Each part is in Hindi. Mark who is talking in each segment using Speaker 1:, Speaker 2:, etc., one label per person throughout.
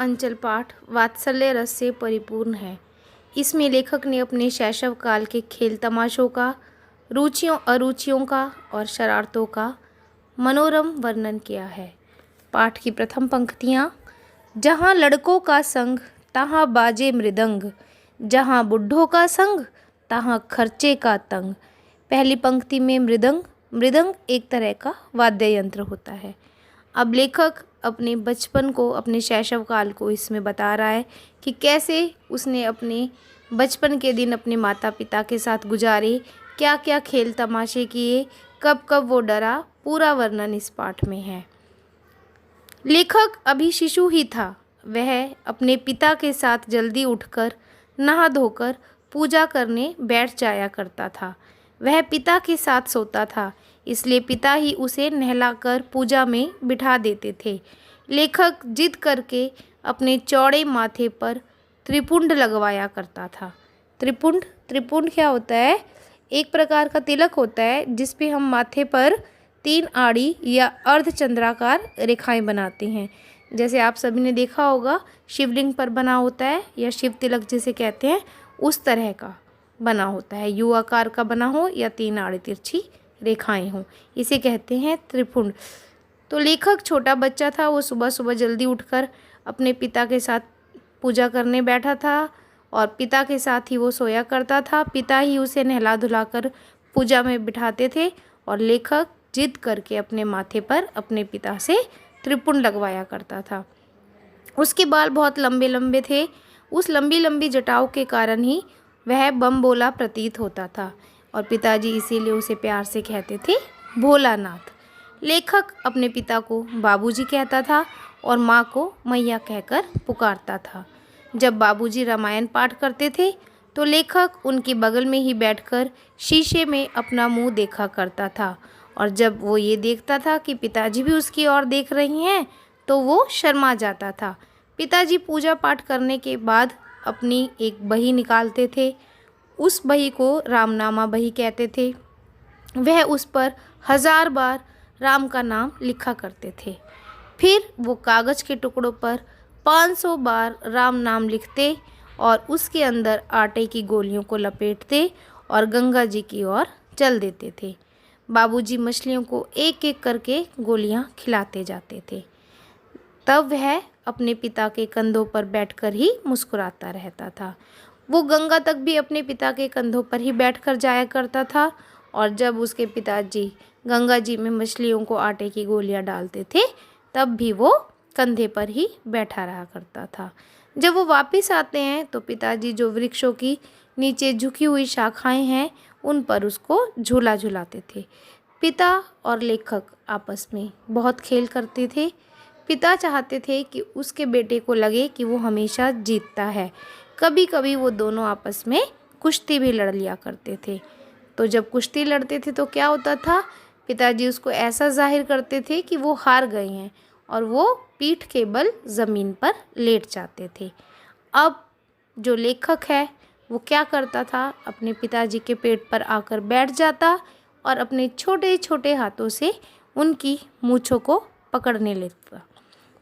Speaker 1: अंचल पाठ वात्सल्य रस से परिपूर्ण है। इसमें लेखक ने अपने शैशव काल के खेल तमाशों का, रुचियों अरुचियों का और शरारतों का मनोरम वर्णन किया है। पाठ की प्रथम पंक्तियाँ। जहाँ लड़कों का संग तहाँ बाजे मृदंग, जहाँ बुढ़ों का संग तहाँ खर्चे का तंग। पहली पंक्ति में मृदंग मृदंग एक तरह का वाद्य यंत्र होता है। अब लेखक अपने बचपन को, अपने शैशव काल को इसमें बता रहा है कि कैसे उसने अपने बचपन के दिन अपने माता पिता के साथ गुजारे, क्या क्या खेल तमाशे किए, कब कब वो डरा, पूरा वर्णन इस पाठ में है। लेखक अभी शिशु ही था। वह अपने पिता के साथ जल्दी उठकर नहा धोकर पूजा करने बैठ जाया करता था। वह पिता के साथ सोता था, इसलिए पिता ही उसे नहलाकर पूजा में बिठा देते थे। लेखक जिद करके अपने चौड़े माथे पर त्रिपुंड लगवाया करता था। त्रिपुंड त्रिपुंड क्या होता है? एक प्रकार का तिलक होता है जिस पे हम माथे पर 3 आड़ी या अर्धचंद्राकार रेखाएं बनाते हैं। जैसे आप सभी ने देखा होगा शिवलिंग पर बना होता है या शिव तिलक जिसे कहते हैं, उस तरह का बना होता है। यू आकार का बना हो या 3 आड़ी तिरछी रेखाएं हों, इसे कहते हैं त्रिपुंड। तो लेखक छोटा बच्चा था, वो सुबह सुबह जल्दी उठकर अपने पिता के साथ पूजा करने बैठा था और पिता के साथ ही वो सोया करता था। पिता ही उसे नहला धुलाकर पूजा में बिठाते थे और लेखक जिद करके अपने माथे पर अपने पिता से त्रिपुंड लगवाया करता था। उसके बाल बहुत लंबे लंबे थे। उस लंबी लंबी जटाओं के कारण ही वह बम बोला प्रतीत होता था और पिताजी इसीलिए उसे प्यार से कहते थे भोलानाथ। लेखक अपने पिता को बाबूजी कहता था और माँ को मैया कहकर पुकारता था। जब बाबूजी रामायण पाठ करते थे तो लेखक उनके बगल में ही बैठकर शीशे में अपना मुंह देखा करता था और जब वो ये देखता था कि पिताजी भी उसकी ओर देख रही हैं तो वो शर्मा जाता था। पिताजी पूजा पाठ करने के बाद अपनी एक बही निकालते थे। उस बही को रामनामा बही कहते थे। वह उस पर 1000 बार राम का नाम लिखा करते थे। फिर वो कागज़ के टुकड़ों पर 500 बार राम नाम लिखते और उसके अंदर आटे की गोलियों को लपेटते और गंगा जी की ओर चल देते थे। बाबूजी मछलियों को एक एक करके गोलियां खिलाते जाते थे। तब वह अपने पिता के कंधों पर बैठकर ही मुस्कुराता रहता था। वो गंगा तक भी अपने पिता के कंधों पर ही बैठकर जाया करता था और जब उसके पिताजी गंगा जी में मछलियों को आटे की गोलियां डालते थे तब भी वो कंधे पर ही बैठा रहा करता था। जब वो वापस आते हैं तो पिताजी जो वृक्षों की नीचे झुकी हुई शाखाएं हैं उन पर उसको झूला झुलाते थे। पिता और लेखक आपस में बहुत खेल करते थे। पिता चाहते थे कि उसके बेटे को लगे कि वो हमेशा जीतता है। कभी कभी वो दोनों आपस में कुश्ती भी लड़ लिया करते थे। तो जब कुश्ती लड़ते थे तो क्या होता था, पिताजी उसको ऐसा जाहिर करते थे कि वो हार गए हैं और वो पीठ के बल ज़मीन पर लेट जाते थे। अब जो लेखक है वो क्या करता था, अपने पिताजी के पेट पर आकर बैठ जाता और अपने छोटे छोटे हाथों से उनकी मूँछों को पकड़ने लगता।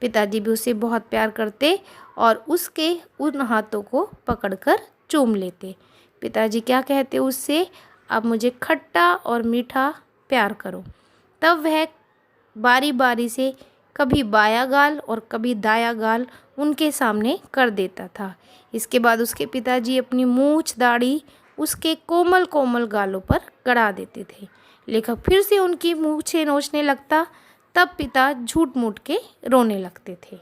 Speaker 1: पिताजी भी उसे बहुत प्यार करते और उसके उन हाथों को पकड़कर चूम लेते। पिताजी क्या कहते उससे, अब मुझे खट्टा और मीठा प्यार करो। तब वह बारी बारी से कभी बाया गाल और कभी दाया गाल उनके सामने कर देता था। इसके बाद उसके पिताजी अपनी मूछ दाढ़ी उसके कोमल कोमल गालों पर गड़ा देते थे। लेखक फिर से उनकी मूछें नोचने लगता, तब पिता झूठ मूठ के रोने लगते थे।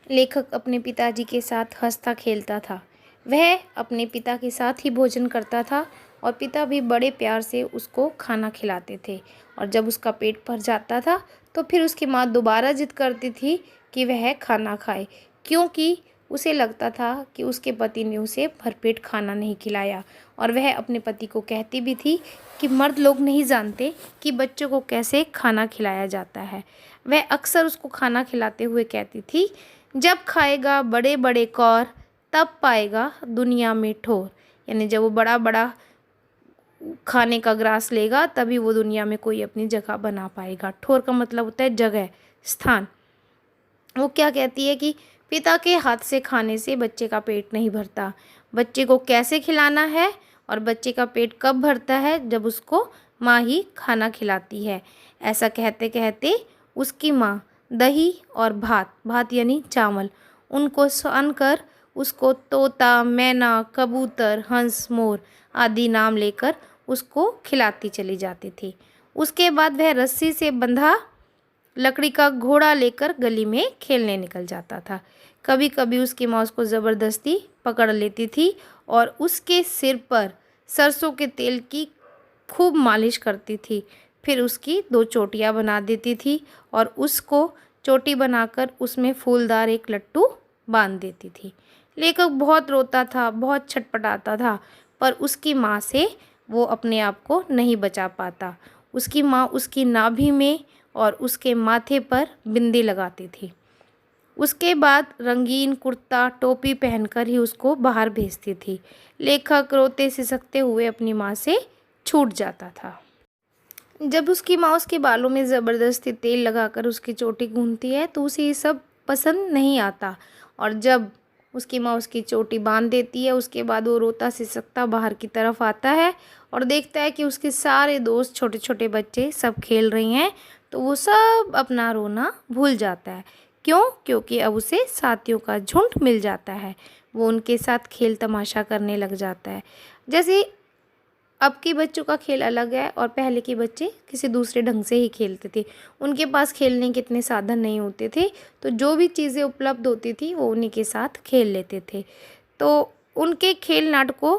Speaker 1: लेखक अपने पिताजी के साथ हंसता खेलता था। वह अपने पिता के साथ ही भोजन करता था और पिता भी बड़े प्यार से उसको खाना खिलाते थे और जब उसका पेट भर जाता था तो फिर उसकी माँ दोबारा जिद करती थी कि वह खाना खाए, क्योंकि उसे लगता था कि उसके पति ने उसे भरपेट खाना नहीं खिलाया। और वह अपने पति को कहती भी थी कि मर्द लोग नहीं जानते कि बच्चों को कैसे खाना खिलाया जाता है। वह अक्सर उसको खाना खिलाते हुए कहती थी, जब खाएगा बड़े बड़े कौर तब पाएगा दुनिया में ठोर। यानी जब वो बड़ा बड़ा खाने का ग्रास लेगा तभी वो दुनिया में कोई अपनी जगह बना पाएगा। ठोर का मतलब होता है जगह, स्थान। वो क्या कहती है कि पिता के हाथ से खाने से बच्चे का पेट नहीं भरता। बच्चे को कैसे खिलाना है और बच्चे का पेट कब भरता है? जब उसको माँ ही खाना खिलाती है। ऐसा कहते कहते उसकी माँ दही और भात, भात यानी चावल, उनको सान कर उसको तोता, मैना, कबूतर, हंस, मोर आदि नाम लेकर उसको खिलाती चली जाती थी। उसके बाद वह रस्सी से बंधा लकड़ी का घोड़ा लेकर गली में खेलने निकल जाता था। कभी कभी उसकी माँ उसको ज़बरदस्ती पकड़ लेती थी और उसके सिर पर सरसों के तेल की खूब मालिश करती थी। फिर उसकी 2 चोटियाँ बना देती थी और उसको चोटी बनाकर उसमें फूलदार एक लट्टू बांध देती थी। लेखक बहुत रोता था, बहुत छटपटाता था, पर उसकी माँ से वो अपने आप को नहीं बचा पाता। उसकी माँ उसकी नाभि में और उसके माथे पर बिंदी लगाती थी। उसके बाद रंगीन कुर्ता टोपी पहनकर ही उसको बाहर भेजती थी। लेखक रोते सिसकते हुए अपनी माँ से छूट जाता था। जब उसकी माँ उसके बालों में ज़बरदस्ती तेल लगाकर उसकी चोटी गूंथती है तो उसे ये सब पसंद नहीं आता, और जब उसकी माँ उसकी चोटी बांध देती है उसके बाद वो रोता सिसकता बाहर की तरफ आता है और देखता है कि उसके सारे दोस्त छोटे छोटे बच्चे सब खेल रही हैं, तो वो सब अपना रोना भूल जाता है। क्यों? क्योंकि अब उसे साथियों का झुंड मिल जाता है। वो उनके साथ खेल तमाशा करने लग जाता है। जैसे अब के बच्चों का खेल अलग है और पहले के बच्चे किसी दूसरे ढंग से ही खेलते थे। उनके पास खेलने के इतने साधन नहीं होते थे, तो जो भी चीज़ें उपलब्ध होती थी वो उन्हीं के साथ खेल लेते थे। तो उनके खेल नाटकों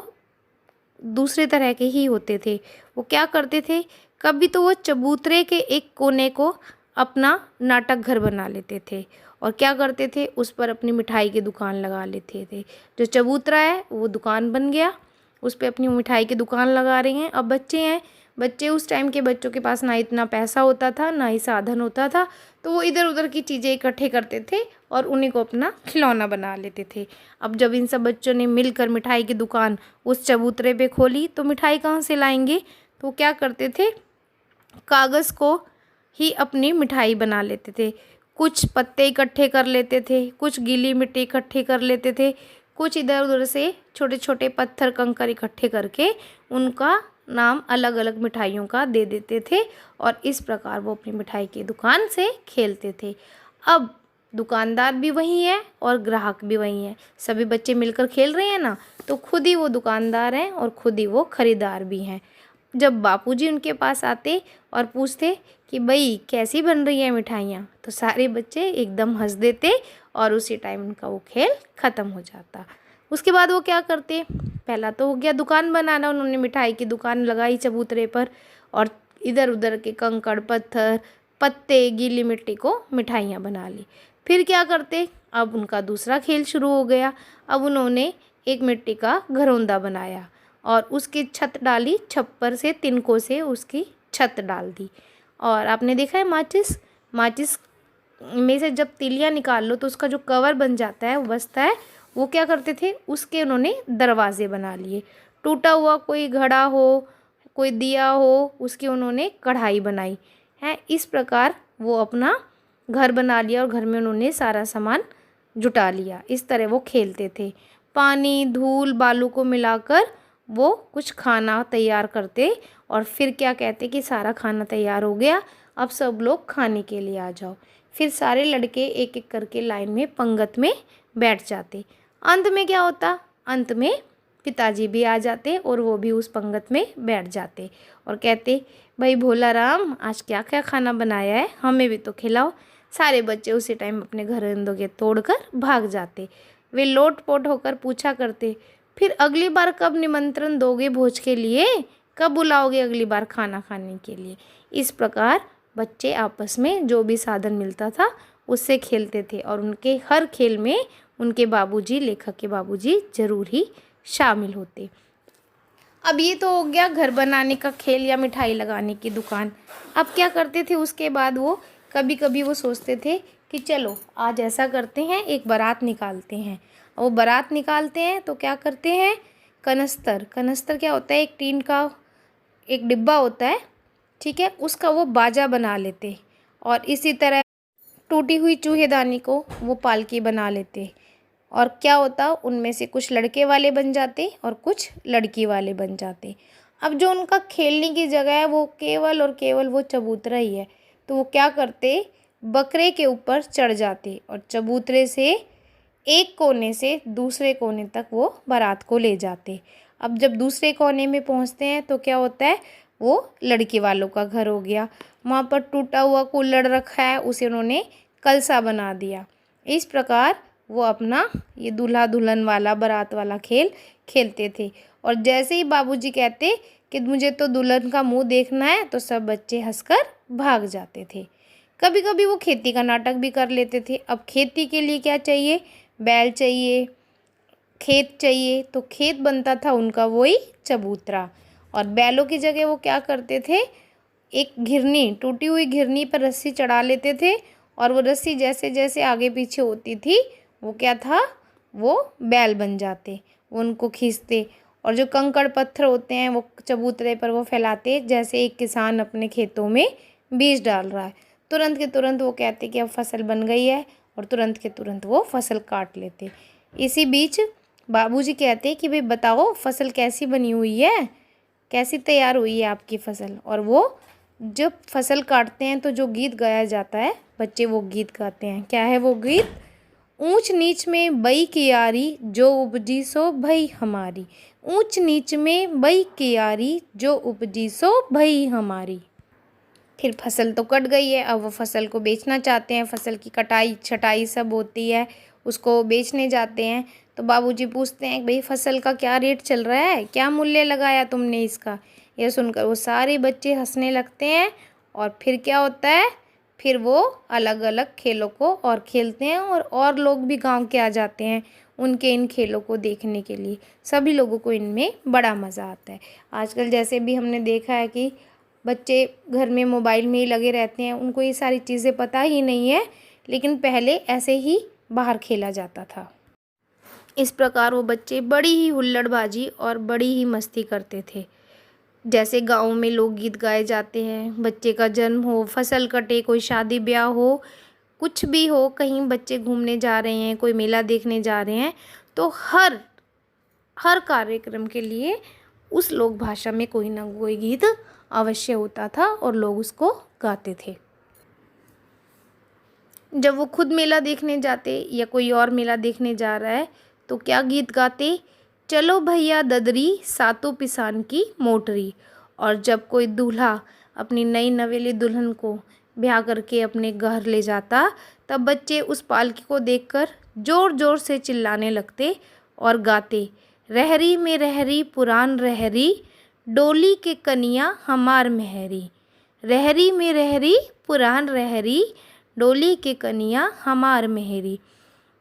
Speaker 1: दूसरे तरह के ही होते थे। वो क्या करते थे, कभी तो वो चबूतरे के एक कोने को अपना नाटक घर बना लेते थे और क्या करते थे, उस पर अपनी मिठाई की दुकान लगा लेते थे। जो चबूतरा है वो दुकान बन गया, उस पे अपनी मिठाई की दुकान लगा रहे हैं। अब बच्चे हैं, बच्चे उस टाइम के बच्चों के पास ना इतना पैसा होता था ना ही साधन होता था, तो वो इधर उधर की चीज़ें इकट्ठे करते थे और उन्हीं को अपना खिलौना बना लेते थे। अब जब इन सब बच्चों ने मिलकर मिठाई की दुकान उस चबूतरे पे खोली तो मिठाई कहाँ से लाएंगे, तो क्या करते थे, कागज़ को ही अपनी मिठाई बना लेते थे। कुछ पत्ते इकट्ठे कर लेते थे, कुछ गीली मिट्टी इकट्ठी कर लेते थे, कुछ इधर उधर से छोटे छोटे पत्थर कंकर इकट्ठे करके उनका नाम अलग अलग मिठाइयों का दे देते थे और इस प्रकार वो अपनी मिठाई की दुकान से खेलते थे। अब दुकानदार भी वही है और ग्राहक भी वही है, सभी बच्चे मिलकर खेल रहे हैं ना, तो खुद ही वो दुकानदार हैं और खुद ही वो खरीदार भी हैं। जब बापूजी उनके पास आते और पूछते कि भाई कैसी बन रही है मिठाइयाँ, तो सारे बच्चे एकदम हंस देते और उसी टाइम उनका वो खेल ख़त्म हो जाता। उसके बाद वो क्या करते, पहला तो हो गया दुकान बनाना, उन्होंने मिठाई की दुकान लगाई चबूतरे पर और इधर उधर के कंकड़ पत्थर पत्ते गीली मिट्टी को मिठाइयाँ बना ली। फिर क्या करते, अब उनका दूसरा खेल शुरू हो गया। अब उन्होंने एक मिट्टी का घरौंदा बनाया और उसकी छत डाली, छप्पर से तिनकों से उसकी छत डाल दी। और आपने देखा है माचिस, माचिस में से जब तिलियाँ निकाल लो तो उसका जो कवर बन जाता है वो बचता है, वो क्या करते थे, उसके उन्होंने दरवाजे बना लिए। टूटा हुआ कोई घड़ा हो, कोई दिया हो, उसकी उन्होंने कढ़ाई बनाई है। इस प्रकार वो अपना घर बना लिया और घर में उन्होंने सारा सामान जुटा लिया। इस तरह वो खेलते थे। पानी धूल बालू को मिलाकर वो कुछ खाना तैयार करते और फिर क्या कहते कि सारा खाना तैयार हो गया, अब सब लोग खाने के लिए आ जाओ। फिर सारे लड़के एक एक करके लाइन में पंगत में बैठ जाते। अंत में क्या होता, अंत में पिताजी भी आ जाते और वो भी उस पंगत में बैठ जाते और कहते भाई भोला राम आज क्या क्या खाना बनाया है, हमें भी तो खिलाओ। सारे बच्चे उसी टाइम अपने घरौंदों के तोड़कर भाग जाते। वे लोटपोट होकर पूछा करते फिर अगली बार कब निमंत्रण दोगे भोज के लिए, कब बुलाओगे अगली बार खाना खाने के लिए। इस प्रकार बच्चे आपस में जो भी साधन मिलता था उससे खेलते थे और उनके हर खेल में उनके बाबूजी, लेखक के बाबूजी ज़रूर ही शामिल होते। अब ये तो हो गया घर बनाने का खेल या मिठाई लगाने की दुकान। अब क्या करते थे उसके बाद वो कभी कभी वो सोचते थे कि चलो आज ऐसा करते हैं, एक बारात निकालते हैं। वो बारात निकालते हैं तो क्या करते हैं, कनस्तर, कनस्तर क्या होता है, एक टीन का एक डिब्बा होता है, ठीक है, उसका वो बाजा बना लेते और इसी तरह टूटी हुई चूहेदानी को वो पालकी बना लेते और क्या होता, उनमें से कुछ लड़के वाले बन जाते और कुछ लड़की वाले बन जाते। अब जो उनका खेलने की जगह है वो केवल और केवल वो चबूतरा ही है, तो वो क्या करते, बकरे के ऊपर चढ़ जाते और चबूतरे से एक कोने से दूसरे कोने तक वो बारात को ले जाते। अब जब दूसरे कोने में पहुंचते हैं तो क्या होता है, वो लड़के वालों का घर हो गया। वहाँ पर टूटा हुआ कुल्हड़ रखा है, उसे उन्होंने कलसा बना दिया। इस प्रकार वो अपना ये दूल्हा दुल्हन वाला बारात वाला खेल खेलते थे। और जैसे ही बाबूजी कहते कि मुझे तो दुल्हन का मुंह देखना है, तो सब बच्चे हंसकर भाग जाते थे। कभी कभी वो खेती का नाटक भी कर लेते थे। अब खेती के लिए क्या चाहिए, बैल चाहिए, खेत चाहिए, तो खेत बनता था उनका वही चबूतरा। और बैलों की जगह वो क्या करते थे, एक घिरनी, टूटी हुई घिरनी पर रस्सी चढ़ा लेते थे और वो रस्सी जैसे जैसे आगे पीछे होती थी वो क्या था, वो बैल बन जाते, वो उनको खींचते। और जो कंकड़ पत्थर होते हैं वो चबूतरे पर वो फैलाते, जैसे एक किसान अपने खेतों में बीज डाल रहा है। तुरंत के तुरंत वो कहते कि अब फसल बन गई है और तुरंत के तुरंत वो फसल काट लेते। इसी बीच बाबूजी कहते कि भाई बताओ फसल कैसी बनी हुई है, कैसी तैयार हुई है आपकी फसल। और वो जब फसल काटते हैं तो जो गीत गाया जाता है, बच्चे वो गीत गाते हैं। क्या है वो गीत, ऊंच नीच में बई की यारी जो उपजी सो भई हमारी, ऊंच नीच में बई की यारी जो उपजी सो भई हमारी। फिर फसल तो कट गई है, अब वो फसल को बेचना चाहते हैं, फसल की कटाई छटाई सब होती है, उसको बेचने जाते हैं। तो बाबूजी पूछते हैं भाई फसल का क्या रेट चल रहा है, क्या मूल्य लगाया तुमने इसका। यह सुनकर वो सारे बच्चे हंसने लगते हैं और फिर क्या होता है, फिर वो अलग अलग खेलों को और खेलते हैं और लोग भी गांव के आ जाते हैं उनके इन खेलों को देखने के लिए। सभी लोगों को इनमें बड़ा मज़ा आता है। आजकल जैसे भी हमने देखा है कि बच्चे घर में मोबाइल में ही लगे रहते हैं, उनको ये सारी चीज़ें पता ही नहीं है, लेकिन पहले ऐसे ही बाहर खेला जाता था। इस प्रकार वो बच्चे बड़ी ही हुल्लड़बाजी और बड़ी ही मस्ती करते थे। जैसे गाँव में लोकगीत गाए जाते हैं, बच्चे का जन्म हो, फसल कटे, कोई शादी ब्याह हो, कुछ भी हो, कहीं बच्चे घूमने जा रहे हैं, कोई मेला देखने जा रहे हैं, तो हर कार्यक्रम के लिए उस लोक भाषा में कोई ना कोई गीत अवश्य होता था और लोग उसको गाते थे। जब वो खुद मेला देखने जाते या कोई और मेला देखने जा रहा है तो क्या गीत गाते, चलो भैया ददरी सातों पिसान की मोटरी। और जब कोई दूल्हा अपनी नई नवेली दुल्हन को ब्याह करके अपने घर ले जाता, तब बच्चे उस पालकी को देखकर ज़ोर ज़ोर से चिल्लाने लगते और गाते, रहरी में रहरी पुरान रहरी, डोली के कनिया हमार मेहरी, रहरी में रहरी पुरान रहरी, डोली के कनिया हमार मेहरी।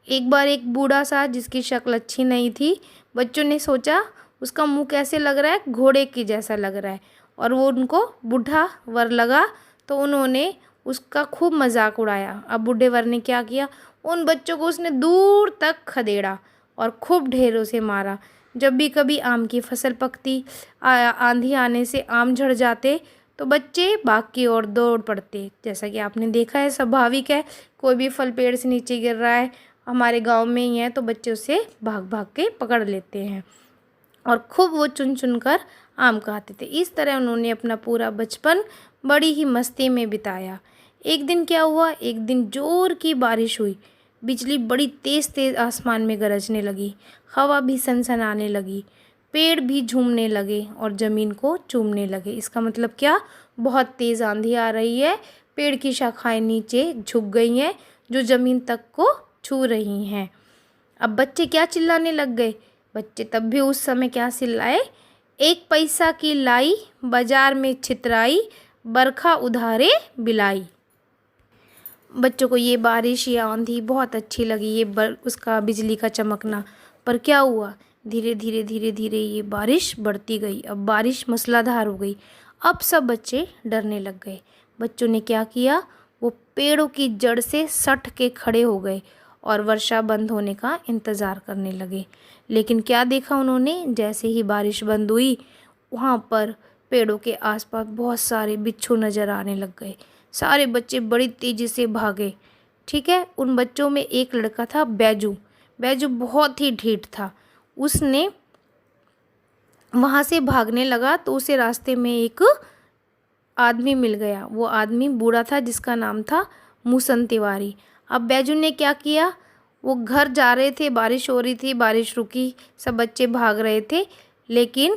Speaker 1: एक बार एक बूढ़ा सा जिसकी शक्ल अच्छी नहीं थी, बच्चों ने सोचा उसका मुंह कैसे लग रहा है, घोड़े की जैसा लग रहा है, और वो उनको बूढ़ा वर लगा, तो उन्होंने उसका खूब मजाक उड़ाया। अब बूढ़े वर ने क्या किया, उन बच्चों को उसने दूर तक खदेड़ा और खूब ढेरों से मारा। जब भी कभी आम की फसल पकती, आंधी आने से आम झड़ जाते, तो बच्चे बाग की ओर दौड़ पड़ते। जैसा कि आपने देखा है, स्वाभाविक है, कोई भी फल पेड़ से नीचे गिर रहा है, हमारे गांव में ही है, तो बच्चे उसे भाग भाग के पकड़ लेते हैं और खूब वो चुन चुन कर आम खाते थे। इस तरह उन्होंने अपना पूरा बचपन बड़ी ही मस्ती में बिताया। एक दिन क्या हुआ, एक दिन जोर की बारिश हुई, बिजली बड़ी तेज़ तेज़ आसमान में गरजने लगी, हवा भी सनसनाने लगी, पेड़ भी झूमने लगे और ज़मीन को चूमने लगे। इसका मतलब क्या, बहुत तेज़ आंधी आ रही है, पेड़ की शाखाएं नीचे झुक गई हैं जो ज़मीन तक को छू रही हैं। अब बच्चे क्या चिल्लाने लग गए, बच्चे तब भी उस समय क्या चिल्लाए, एक पैसा की लाई बाजार में छितराई, बरखा उधारे बिलाई। बच्चों को ये बारिश या आंधी बहुत अच्छी लगी, ये उसका बिजली का चमकना। पर क्या हुआ, धीरे धीरे धीरे धीरे ये बारिश बढ़ती गई। अब बारिश मूसलाधार हो गई। अब सब बच्चे डरने लग गए। बच्चों ने क्या किया, वो पेड़ों की जड़ से सट के खड़े हो गए और वर्षा बंद होने का इंतज़ार करने लगे। लेकिन क्या देखा उन्होंने, जैसे ही बारिश बंद हुई, वहाँ पर पेड़ों के आसपास बहुत सारे बिच्छू नज़र आने लग गए। सारे बच्चे बड़ी तेज़ी से भागे। ठीक है। उन बच्चों में एक लड़का था बैजू। बैजू बहुत ही ढीठ था। उसने वहाँ से भागने लगा तो उसे रास्ते में एक आदमी मिल गया। वो आदमी बूढ़ा था जिसका नाम था मूसन तिवारी। अब बैजू ने क्या किया, वो घर जा रहे थे, बारिश हो रही थी, बारिश रुकी, सब बच्चे भाग रहे थे, लेकिन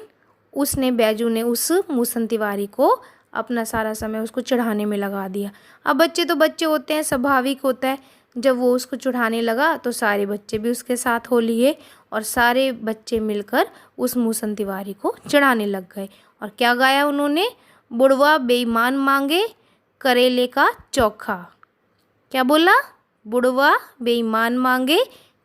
Speaker 1: बैजू ने उस मूसन तिवारी को अपना सारा समय उसको चढ़ाने में लगा दिया। अब बच्चे तो बच्चे होते हैं, स्वाभाविक होता है। जब वो उसको चढ़ाने लगा तो सारे बच्चे भी उसके साथ हो लिए और सारे बच्चे मिलकर उस मूसन तिवारी को चढ़ाने लग गए। और क्या गाया उन्होंने, बुढ़वा बेईमान मांगे करेले का चोखा। क्या बोला, बुढ़वा बेईमान मांगे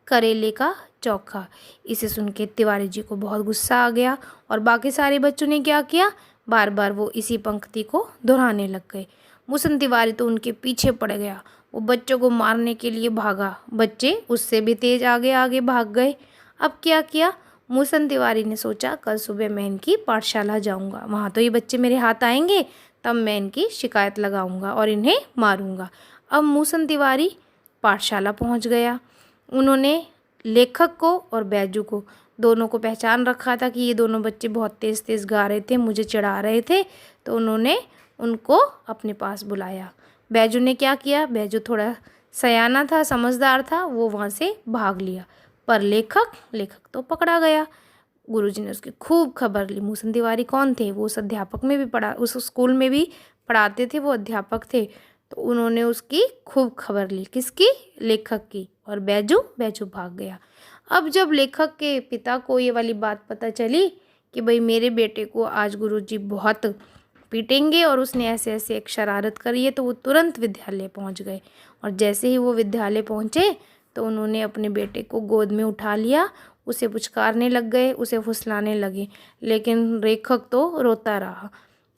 Speaker 1: करेले का चोखा। इसे सुन के तिवारी जी को बहुत गुस्सा आ गया और बाकी सारे बच्चों ने क्या किया, बार बार वो इसी पंक्ति को दोहराने लग गए। मूसन तिवारी तो उनके पीछे पड़ गया, वो बच्चों को मारने के लिए भागा, बच्चे उससे भी तेज आगे आगे भाग गए। अब क्या किया, मूसन तिवारी ने सोचा कल सुबह मैं इनकी पाठशाला जाऊंगा, वहाँ तो ये बच्चे मेरे हाथ आएंगे, तब मैं इनकी शिकायत लगाऊंगा और इन्हें मारूंगा। अब मूसन तिवारी पाठशाला पहुँच गया। उन्होंने लेखक को और बैजू को दोनों को पहचान रखा था कि ये दोनों बच्चे बहुत तेज़ तेज़ गा रहे थे, मुझे चिढ़ा रहे थे, तो उन्होंने उनको अपने पास बुलाया। बैजू ने क्या किया, बैजू थोड़ा सयाना था, समझदार था, वो वहाँ से भाग लिया। पर लेखक तो पकड़ा गया। गुरुजी ने उसकी खूब खबर ली। मूसन तिवारी कौन थे, वो उस अध्यापक में भी पढ़ा, उस स्कूल में भी पढ़ाते थे, वो अध्यापक थे। तो उन्होंने उसकी खूब खबर ली, किसकी, लेखक की। और बैजू भाग गया। अब जब लेखक के पिता को ये वाली बात पता चली कि भाई मेरे बेटे को आज गुरुजी बहुत पीटेंगे और उसने ऐसे ऐसे एक शरारत करी है, तो वो तुरंत विद्यालय पहुंच गए। और जैसे ही वो विद्यालय पहुंचे तो उन्होंने अपने बेटे को गोद में उठा लिया, उसे पुचकारने लग गए, उसे फुसलाने लगे, लेकिन लेखक तो रोता रहा।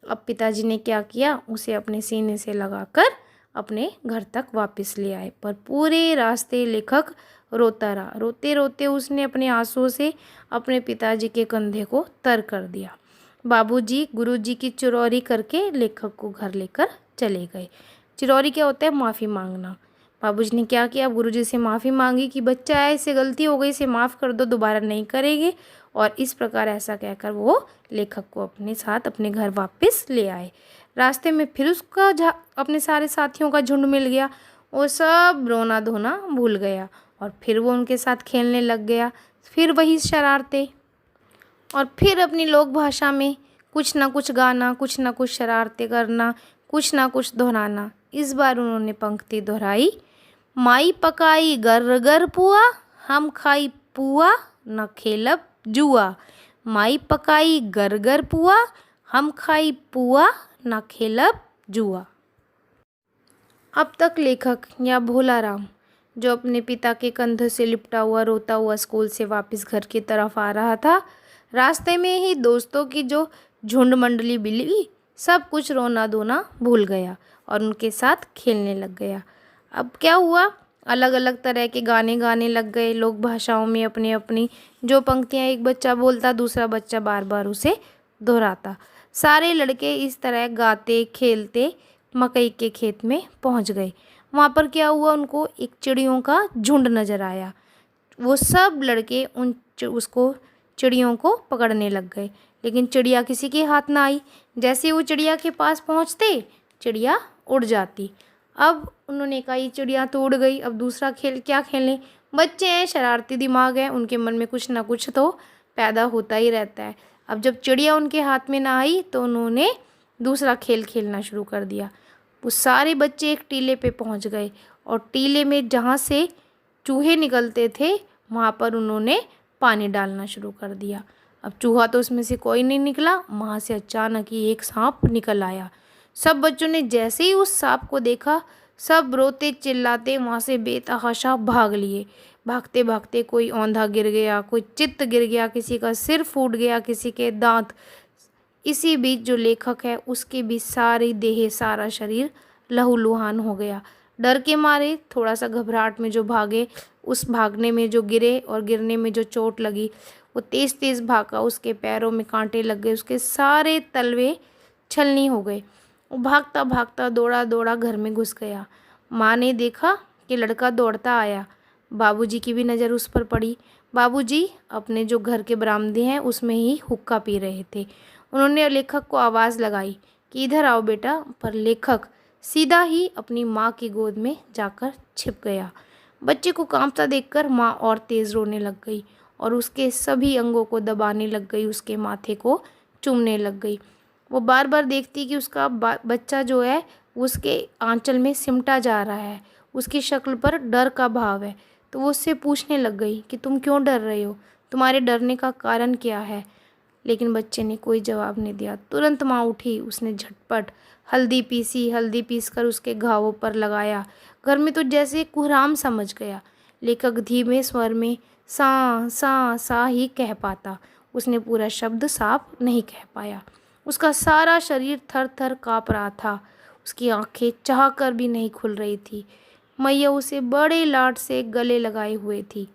Speaker 1: अब पिताजी ने क्या किया, उसे अपने सीने से लगाकर अपने घर तक वापस ले आए। पर पूरे रास्ते लेखक रोता रहा, रोते रोते उसने अपने आंसुओं से अपने पिताजी के कंधे को तर कर दिया। बाबूजी गुरुजी की चिरौरी करके लेखक को घर लेकर चले गए। चिरौरी क्या होता है, माफ़ी मांगना। बाबूजी ने क्या किया, गुरुजी से माफ़ी मांगी कि बच्चा है, इससे गलती हो गई, इसे माफ़ कर दो, दोबारा नहीं करेंगे। और इस प्रकार ऐसा कहकर वो लेखक को अपने साथ अपने घर वापस ले आए। रास्ते में फिर उसका अपने सारे साथियों का झुंड मिल गया, वो सब रोना धोना भूल गया और फिर वो उनके साथ खेलने लग गया। फिर वही शरारतें और फिर अपनी लोक भाषा में कुछ ना कुछ गाना, कुछ ना कुछ शरारतें करना, कुछ ना कुछ दोहराना। इस बार उन्होंने पंक्ति दोहराई, माई पकाई गर गर पुआ, हम खाई पुआ न खेलब जुआ। माई पकाई गर गर पुआ, हम खाई पुआ न खेलब जुआ। अब तक लेखक या भोला राम, जो अपने पिता के कंधे से लिपटा हुआ रोता हुआ स्कूल से वापस घर की तरफ आ रहा था, रास्ते में ही दोस्तों की जो झुंड मंडली मिली, सब कुछ रोना धोना भूल गया और उनके साथ खेलने लग गया। अब क्या हुआ, अलग अलग तरह के गाने गाने लग गए, लोक भाषाओं में अपनी अपनी जो पंक्तियाँ एक बच्चा बोलता, दूसरा बच्चा बार बार उसे दोहराता। सारे लड़के इस तरह गाते खेलते मकई के खेत में पहुंच गए। वहाँ पर क्या हुआ, उनको एक चिड़ियों का झुंड नज़र आया। वो सब लड़के उसको चिड़ियों को पकड़ने लग गए, लेकिन चिड़िया किसी के हाथ ना आई। जैसे वो चिड़िया के पास पहुँचते, चिड़िया उड़ जाती। अब उन्होंने कहा ये चिड़िया तो उड़ गई, अब दूसरा खेल क्या खेलें। बच्चे हैं, शरारती दिमाग है, उनके मन में कुछ ना कुछ तो पैदा होता ही रहता है। अब जब चिड़िया उनके हाथ में ना आई तो उन्होंने दूसरा खेल खेलना शुरू कर दिया। वो सारे बच्चे एक टीले पे पहुंच गए और टीले में जहाँ से चूहे निकलते थे वहाँ पर उन्होंने पानी डालना शुरू कर दिया। अब चूहा तो उसमें से कोई नहीं निकला, वहाँ से अचानक ही एक सांप निकल आया। सब बच्चों ने जैसे ही उस सांप को देखा, सब रोते चिल्लाते वहाँ से बेतहाशा भाग लिए। भागते भागते कोई औंधा गिर गया, कोई चित्त गिर गया, किसी का सिर फूट गया, किसी के दांत। इसी बीच जो लेखक है उसके भी सारी देह, सारा शरीर लहूलुहान हो गया। डर के मारे थोड़ा सा घबराहट में जो भागे, उस भागने में जो गिरे और गिरने में जो चोट लगी, वो तेज़ तेज़ भागा, उसके पैरों में कांटे लग गए, उसके सारे तलवे छलनी हो गए। वो भागता भागता दौड़ा दौड़ा घर में घुस गया। माँ ने देखा कि लड़का दौड़ता आया। बाबूजी की भी नज़र उस पर पड़ी। बाबूजी अपने जो घर के बरामदे हैं उसमें ही हुक्का पी रहे थे। उन्होंने लेखक को आवाज़ लगाई कि इधर आओ बेटा, पर लेखक सीधा ही अपनी माँ की गोद में जाकर छिप गया। बच्चे को कांपता देखकर माँ और तेज़ रोने लग गई और उसके सभी अंगों को दबाने लग गई, उसके माथे को चूमने लग गई। वो बार बार देखती कि उसका बच्चा जो है उसके आंचल में सिमटा जा रहा है, उसकी शक्ल पर डर का भाव है। तो वो उससे पूछने लग गई कि तुम क्यों डर रहे हो, तुम्हारे डरने का कारण क्या है। लेकिन बच्चे ने कोई जवाब नहीं दिया। तुरंत माँ उठी, उसने झटपट हल्दी पीसकर उसके घावों पर लगाया। घर में तो जैसे कुहराम समझ गया। लेखक धीमे स्वर में सा सा सा ही कह पाता, उसने पूरा शब्द साफ नहीं कह पाया। उसका सारा शरीर थर थर काँप रहा था। उसकी आंखें चाह कर भी नहीं खुल रही थी। मैया उसे बड़े लाड से गले लगाए हुए थी।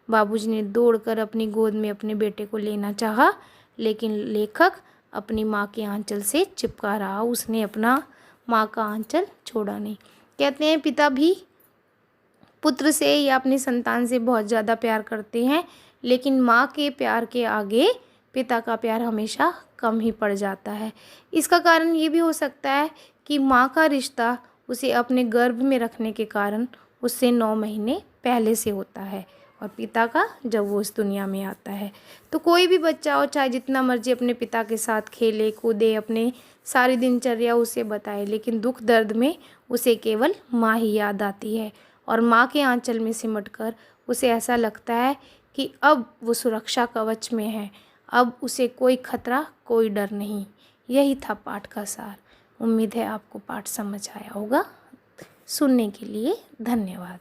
Speaker 1: बाबूजी ने दौड़कर अपनी गोद में अपने बेटे को लेना चाहा, लेकिन लेखक अपनी माँ के आंचल से चिपका रहा। उसने अपना माँ का आंचल छोड़ा नहीं। कहते हैं पिता भी पुत्र से या अपनी संतान से बहुत ज़्यादा प्यार करते हैं, लेकिन माँ के प्यार के आगे पिता का प्यार हमेशा कम ही पड़ जाता है। इसका कारण ये भी हो सकता है कि माँ का रिश्ता उसे अपने गर्भ में रखने के कारण उससे 9 महीने पहले से होता है और पिता का जब वो इस दुनिया में आता है। तो कोई भी बच्चा हो, चाहे जितना मर्जी अपने पिता के साथ खेले कूदे, अपने सारी दिनचर्या उसे बताए, लेकिन दुख दर्द में उसे केवल माँ ही याद आती है और माँ के आंचल में सिमटकर उसे ऐसा लगता है कि अब वो सुरक्षा कवच में है, अब उसे कोई खतरा, कोई डर नहीं। यही था पाठ का सार। उम्मीद है आपको पाठ समझ आया होगा। सुनने के लिए धन्यवाद।